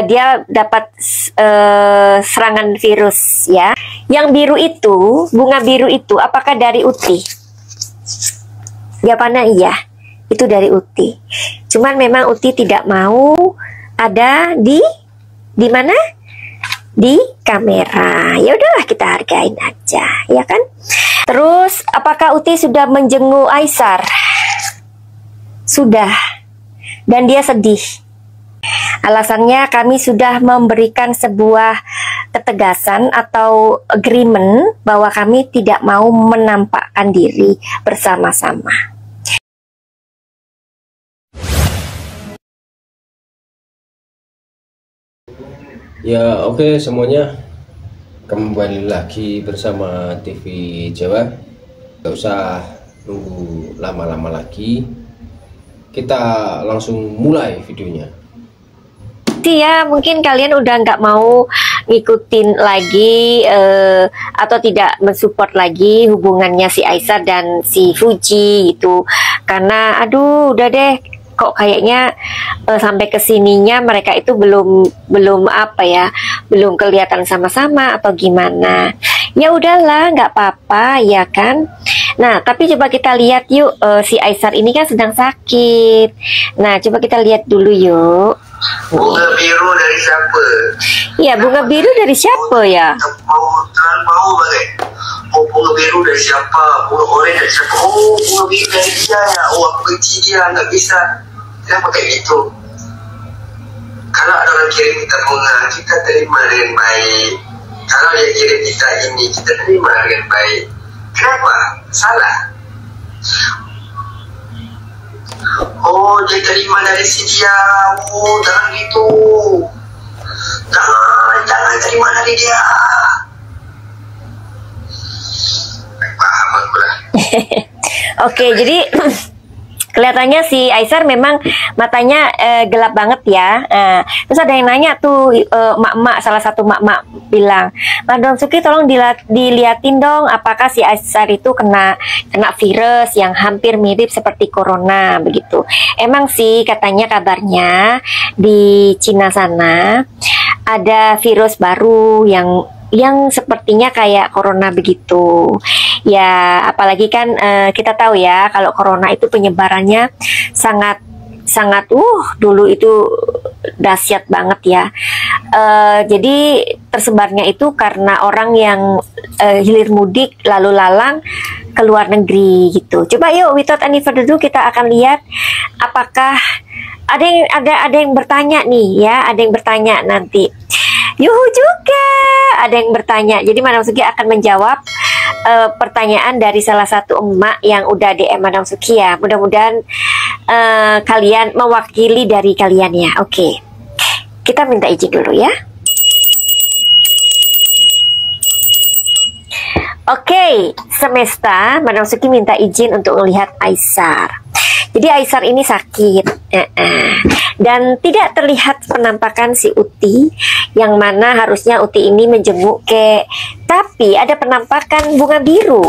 dia dapat serangan virus ya. Yang biru itu, bunga biru itu apakah dari Uti? Jawabannya iya, itu dari Uti. Cuman memang Uti tidak mau ada di mana? Di kamera. Ya udahlah, kita hargain aja, ya kan? Terus apakah Uti sudah menjenguk Aisar? Sudah. Dan dia sedih. Alasannya kami sudah memberikan sebuah ketegasan atau agreement bahwa kami tidak mau menampakkan diri bersama-sama. Ya oke semuanya, kembali lagi bersama TV Jawa. Gak usah nunggu lama-lama lagi, kita langsung mulai videonya. Ya mungkin kalian udah nggak mau ngikutin lagi atau tidak mensupport lagi hubungannya si Aisar dan si Fuji gitu, karena aduh udah deh, kok kayaknya sampai kesininya mereka itu belum apa ya, belum kelihatan sama-sama atau gimana. Ya udahlah, nggak apa-apa ya kan. Nah tapi coba kita lihat yuk, si Aisar ini kan sedang sakit. Nah coba kita lihat dulu yuk. Bunga biru dari siapa? Iya, bunga biru dari siapa ya? Terlalu bau bagai. Oh, bunga biru dari siapa? Bunga oranye dari siapa? Oh, bunga biru dari dia ya. Oh, aku benci dia, nggak bisa. Kenapa kayak gitu? Kalau ada orang kirim kita bunga, kita terima dengan baik. Kalau dia kirim kita ini, kita terima dengan baik. Kenapa? Salah. Oh, dia terima dari si dia. Oh, jangan gitu. Jangan terima dari dia. Paham aku lah. Oke, jadi kelihatannya si Aisar memang matanya gelap banget ya. Terus ada yang nanya tuh, mak-mak, salah satu mak-mak bilang, Madam Suki tolong diliatin dong apakah si Aisar itu kena virus yang hampir mirip seperti corona begitu. Emang sih katanya kabarnya di Cina sana ada virus baru yang sepertinya kayak corona begitu. Ya, apalagi kan kita tahu ya kalau corona itu penyebarannya sangat dulu itu dahsyat banget ya. Jadi tersebarnya itu karena orang yang hilir mudik lalu lalang ke luar negeri gitu. Coba yuk, without any further ado, kita akan lihat apakah ada yang bertanya nih ya, ada yang bertanya nanti. Yuhu juga ada yang bertanya. Jadi Madam Suki akan menjawab pertanyaan dari salah satu emak yang udah DM Madam Suki ya. Mudah-mudahan kalian mewakili dari kalian ya. Oke, kita minta izin dulu ya. Oke, semesta Madam Suki minta izin untuk melihat Aisar. Jadi Aisar ini sakit dan tidak terlihat penampakan si Uti, yang mana harusnya Uti ini menjenguk tapi ada penampakan bunga biru.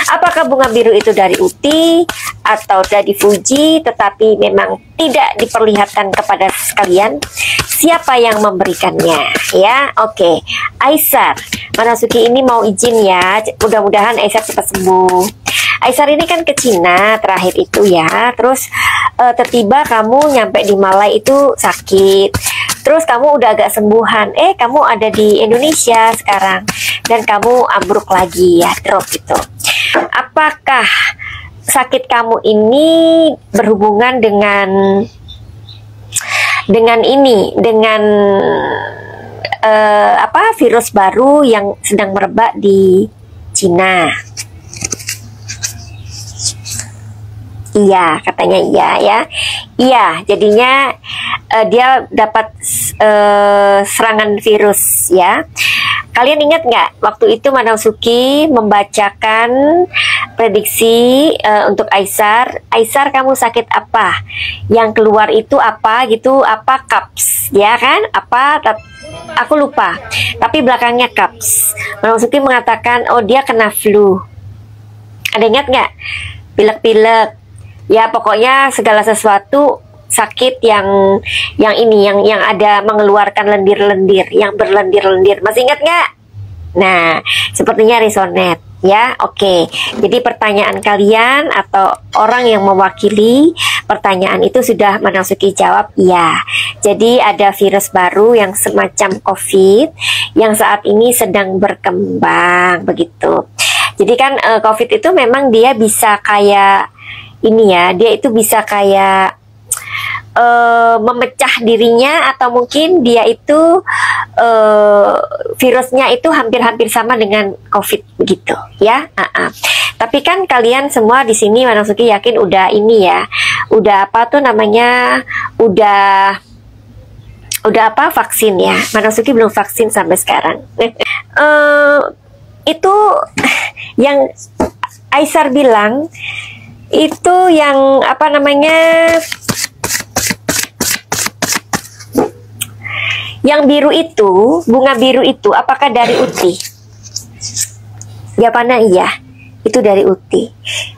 Apakah bunga biru itu dari Uti atau dari Fuji, tetapi memang tidak diperlihatkan kepada sekalian siapa yang memberikannya ya. Oke, Aisar, Madam Suki ini mau izin ya, mudah-mudahan Aisar cepat sembuh. Aisar ini kan ke Cina terakhir itu ya, terus tiba-tiba kamu nyampe di Malai itu sakit, terus kamu udah agak sembuhan, kamu ada di Indonesia sekarang dan kamu ambruk lagi ya, drop gitu. Apakah sakit kamu ini berhubungan dengan virus baru yang sedang merebak di Cina? Iya, katanya iya ya. Iya, jadinya dia dapat serangan virus ya. Kalian ingat nggak waktu itu Madam Suki membacakan prediksi untuk Aisar? Aisar, kamu sakit apa? Yang keluar itu apa gitu? Apa CAPS ya kan? Apa? Aku lupa. Tapi belakangnya CAPS. Madam Suki mengatakan, oh dia kena flu. Ada ingat nggak? Pilek-pilek. Ya pokoknya segala sesuatu sakit yang ini yang ada mengeluarkan lendir-lendir, yang berlendir-lendir. Masih ingat nggak? Nah, sepertinya resonate ya. Oke. Jadi pertanyaan kalian atau orang yang mewakili pertanyaan itu sudah Madam Suki jawab ya. Jadi ada virus baru yang semacam COVID yang saat ini sedang berkembang begitu. Jadi kan COVID itu memang dia bisa kayak ini ya, dia itu bisa kayak memecah dirinya, atau mungkin dia itu virusnya itu hampir-hampir sama dengan COVID begitu ya. Tapi kan kalian semua di sini Madam Suki yakin udah ini ya, udah apa tuh namanya, udah apa, vaksin ya. Madam Suki belum vaksin sampai sekarang. Itu yang Aisar bilang itu yang apa namanya, yang biru itu, bunga biru itu, apakah dari Uti? Jawabannya iya, itu dari Uti.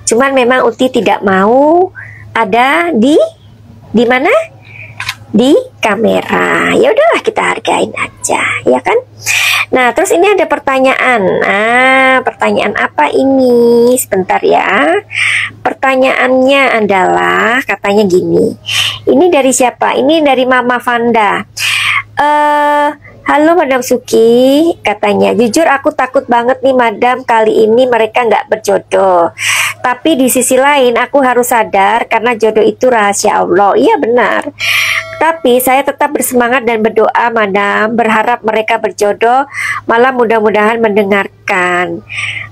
Cuman memang Uti tidak mau ada di mana? Di kamera. Ya udahlah, kita hargain aja, ya kan? Nah, terus ini ada pertanyaan. Pertanyaan apa ini? Sebentar ya. Pertanyaannya adalah katanya gini. Ini dari siapa? Ini dari Mama Vanda. Halo Madam Suki, katanya, jujur aku takut banget nih Madam, kali ini mereka nggak berjodoh. Tapi di sisi lain aku harus sadar karena jodoh itu rahasia Allah. Iya benar. Tapi saya tetap bersemangat dan berdoa Madam, berharap mereka berjodoh, malah mudah-mudahan mendengarkan.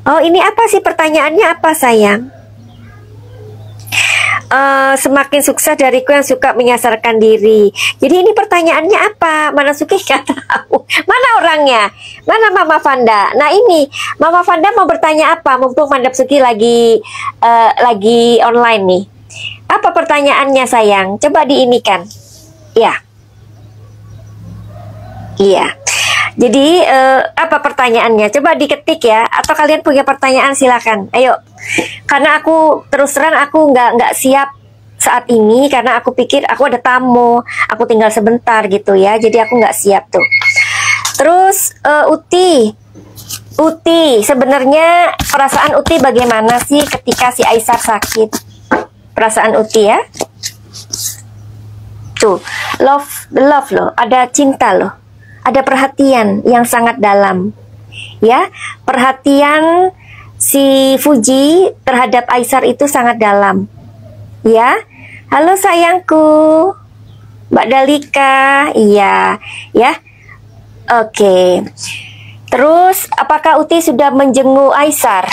Oh, ini apa sih pertanyaannya, apa sayang? Semakin sukses dariku yang suka menyasarkan diri. Jadi ini pertanyaannya apa? Mana Suki nggak tahu. Mana orangnya? Mana Mama Vanda? Nah ini Mama Vanda mau bertanya apa? Mumpung Madam Suki lagi online nih. Apa pertanyaannya sayang? Coba diinikan. Ya. Iya. Jadi apa pertanyaannya? Coba diketik ya. Atau kalian punya pertanyaan silakan. Ayo. Karena aku terus terang aku nggak siap saat ini karena aku pikir aku ada tamu, aku tinggal sebentar gitu ya. Jadi aku nggak siap tuh. Terus Uti sebenarnya perasaan Uti bagaimana sih ketika si Aisar sakit? Perasaan Uti ya. Tuh, love loh, ada cinta loh. Ada perhatian yang sangat dalam. Ya, perhatian si Fuji terhadap Aisar itu sangat dalam. Ya. Halo sayangku. Mbak Dalika. Iya, ya. Oke. Terus apakah Uti sudah menjenguk Aisar?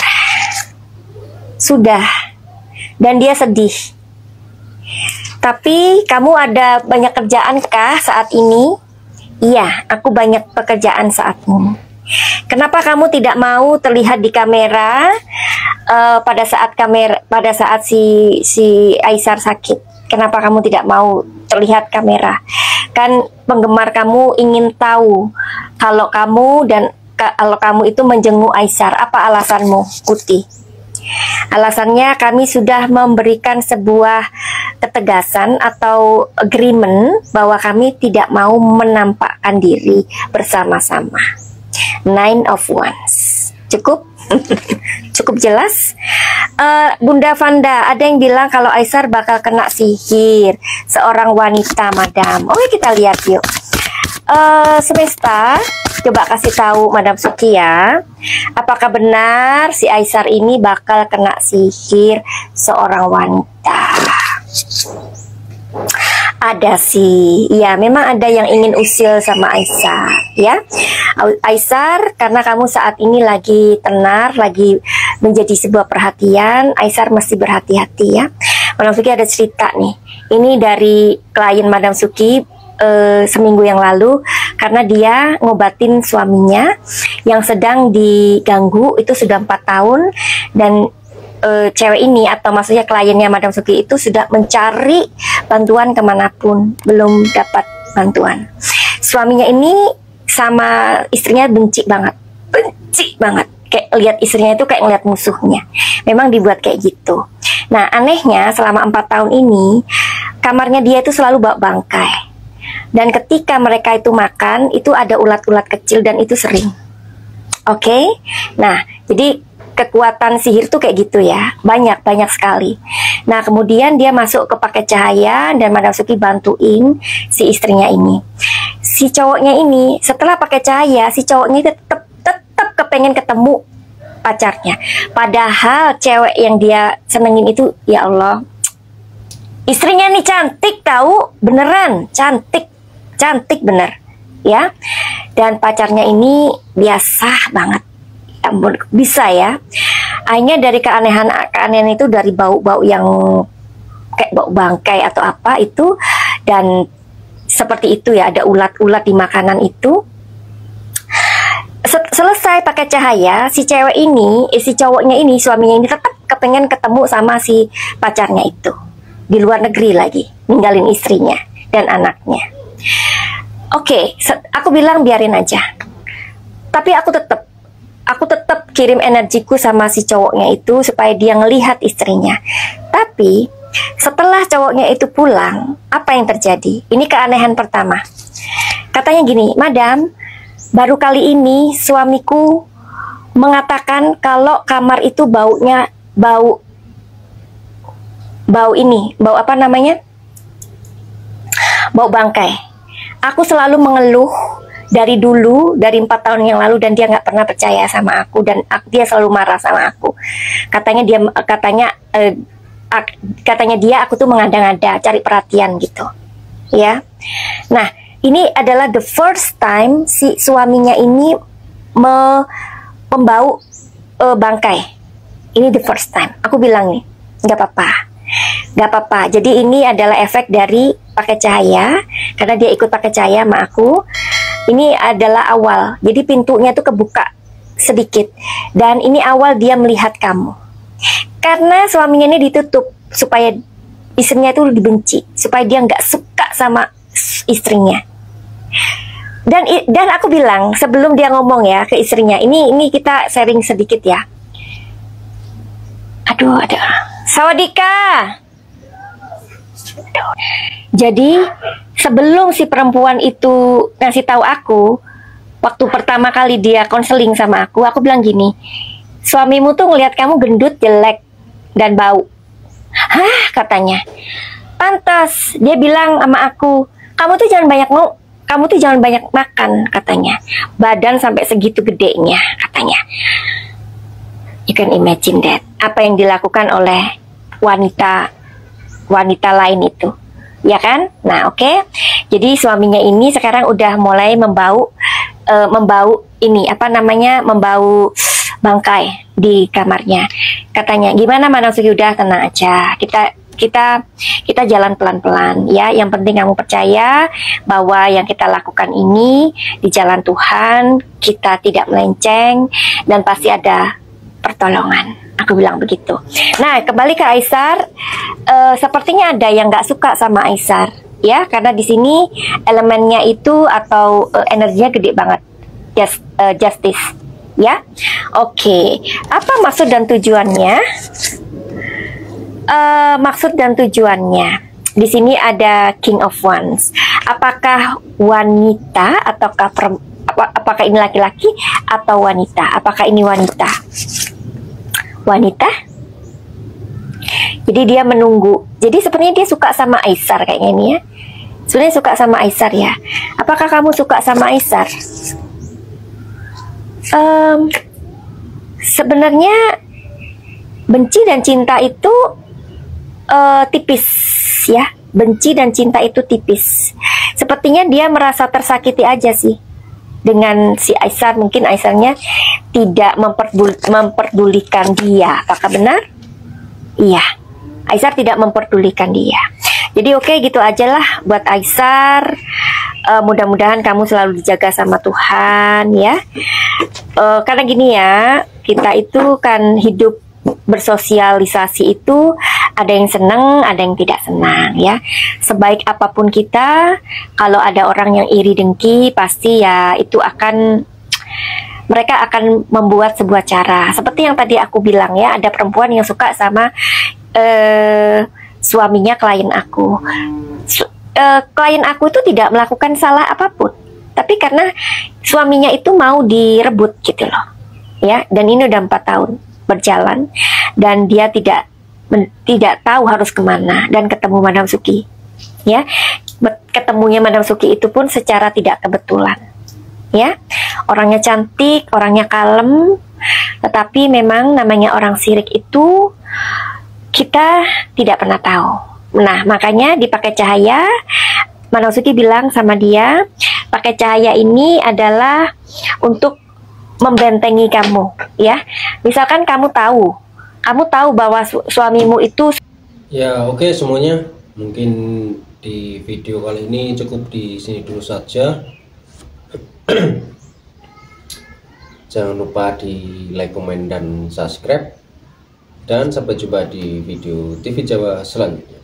Sudah. Dan dia sedih. Tapi kamu ada banyak kerjaan kah saat ini? Iya, aku banyak pekerjaan saat ini. Kenapa kamu tidak mau terlihat di kamera pada saat si Aisar sakit? Kenapa kamu tidak mau terlihat kamera? Kan penggemar kamu ingin tahu kalau kamu itu menjenguk Aisar. Apa alasanmu, Uti? Alasannya kami sudah memberikan sebuah ketegasan atau agreement bahwa kami tidak mau menampakkan diri bersama-sama. 9 of Wands. Cukup? Cukup jelas? Bunda Vanda, ada yang bilang kalau Aisar bakal kena sihir seorang wanita, Madam. Oke, kita lihat yuk. Semesta, coba kasih tahu Madam Suki ya. Apakah benar si Aisar ini bakal kena sihir seorang wanita? Ada sih, ya memang ada yang ingin usil sama Aisar, ya. Aisar, karena kamu saat ini lagi tenar, lagi menjadi sebuah perhatian, Aisar mesti berhati-hati ya. Madam Suki ada cerita nih, ini dari klien Madam Suki seminggu yang lalu, karena dia ngobatin suaminya yang sedang diganggu, itu sudah 4 tahun, dan cewek ini atau maksudnya kliennya Madam Suki itu sudah mencari bantuan kemanapun, belum dapat bantuan. Suaminya ini sama istrinya benci banget kayak lihat istrinya itu kayak ngeliat musuhnya. Memang dibuat kayak gitu. Nah, anehnya selama 4 tahun ini kamarnya dia itu selalu bawa bangkai. Dan ketika mereka itu makan, itu ada ulat-ulat kecil dan itu sering. Oke? Nah, jadi kekuatan sihir tuh kayak gitu ya. Banyak sekali. Nah, kemudian dia masuk ke paket cahaya dan Madam Suki bantuin si istrinya ini. Si cowoknya ini setelah pakai cahaya, si cowoknya tetap kepengen ketemu pacarnya. Padahal cewek yang dia senengin itu, ya Allah, istrinya nih cantik tahu, beneran cantik bener ya. Dan pacarnya ini biasa banget, bisa ya. Hanya dari keanehan itu, dari bau-bau yang kayak bau bangkai atau apa itu, dan seperti itu ya, ada ulat-ulat di makanan itu. Selesai pakai cahaya, si cewek ini, si cowoknya ini, suaminya ini tetap kepengen ketemu sama si pacarnya itu. Di luar negeri lagi, ninggalin istrinya dan anaknya. Oke, aku bilang biarin aja. Tapi aku tetap kirim energiku sama si cowoknya itu supaya dia ngelihat istrinya. Tapi setelah cowoknya itu pulang, apa yang terjadi? Ini keanehan pertama. Katanya gini, Madam, baru kali ini suamiku mengatakan kalau kamar itu baunya bau apa namanya? Bau bangkai. Aku selalu mengeluh dari dulu, dari 4 tahun yang lalu, dan dia nggak pernah percaya sama aku, dan dia selalu marah sama aku. Katanya dia aku tuh mengada-ngada, cari perhatian gitu. Ya. Nah, ini adalah the first time si suaminya ini membau bangkai. Ini the first time. Aku bilang nih, nggak apa-apa. Jadi ini adalah efek dari pakai cahaya, karena dia ikut pakai cahaya sama aku. Ini adalah awal. Jadi pintunya tuh kebuka sedikit, dan ini awal dia melihat kamu. Karena suaminya ini ditutup supaya istrinya itu dibenci, supaya dia nggak suka sama istrinya. Dan aku bilang sebelum dia ngomong ya ke istrinya, ini kita sharing sedikit ya. Aduh, ada Sawadika. Jadi sebelum si perempuan itu ngasih tahu aku, waktu pertama kali dia konseling sama aku bilang gini, suamimu tuh ngelihat kamu gendut, jelek, dan bau. Hah, katanya. Pantas, dia bilang sama aku, kamu tuh jangan banyak makan, katanya. Badan sampai segitu gedenya, katanya. You can imagine that. Apa yang dilakukan oleh wanita lain itu, ya kan? Nah, oke. Jadi suaminya ini sekarang udah mulai membau ini apa namanya, membau bangkai di kamarnya. Katanya, gimana Madam Suki, udah tenang aja. Kita jalan pelan-pelan ya. Yang penting kamu percaya bahwa yang kita lakukan ini di jalan Tuhan, kita tidak melenceng dan pasti ada pertolongan. Aku bilang begitu. Nah, kembali ke Aisar. Sepertinya ada yang nggak suka sama Aisar, ya, karena di sini elemennya itu atau energinya gede banget. Justice, ya. Oke. Apa maksud dan tujuannya? Maksud dan tujuannya. Di sini ada King of Wands. Apakah wanita ataukah apakah ini laki-laki atau wanita? Apakah ini wanita? Wanita? Jadi dia menunggu. Jadi sebenarnya dia suka sama Aisar kayaknya ini ya. Sebenarnya suka sama Aisar ya. Apakah kamu suka sama Aisar? Sebenarnya benci dan cinta itu tipis ya. Benci dan cinta itu tipis. Sepertinya dia merasa tersakiti aja sih dengan si Aisar. Mungkin Aisarnya tidak memperdulikan dia. Apakah benar? Iya, Aisar tidak memperdulikan dia. Jadi oke, gitu aja lah buat Aisar. Mudah-mudahan kamu selalu dijaga sama Tuhan ya. Karena gini ya, kita itu kan hidup bersosialisasi itu ada yang senang, ada yang tidak senang ya. Sebaik apapun kita, kalau ada orang yang iri dengki, pasti ya itu akan mereka akan membuat sebuah cara. Seperti yang tadi aku bilang ya, ada perempuan yang suka sama suaminya klien aku. Klien aku itu tidak melakukan salah apapun, tapi karena suaminya itu mau direbut gitu loh, ya. Dan ini udah 4 tahun berjalan, dan dia tidak tahu harus kemana, dan ketemu Madam Suki, ya. Ketemunya Madam Suki itu pun secara tidak kebetulan, ya. Orangnya cantik, orangnya kalem, tetapi memang namanya orang sirik itu kita tidak pernah tahu. Nah, makanya dipakai cahaya. Madam Suki bilang sama dia, pakai cahaya ini adalah untuk membentengi kamu, ya. Misalkan kamu tahu bahwa suamimu itu. Ya, oke semuanya. Mungkin di video kali ini cukup di sini dulu saja. Jangan lupa di like, komen, dan subscribe. Dan sampai jumpa di video TV Jawa selanjutnya.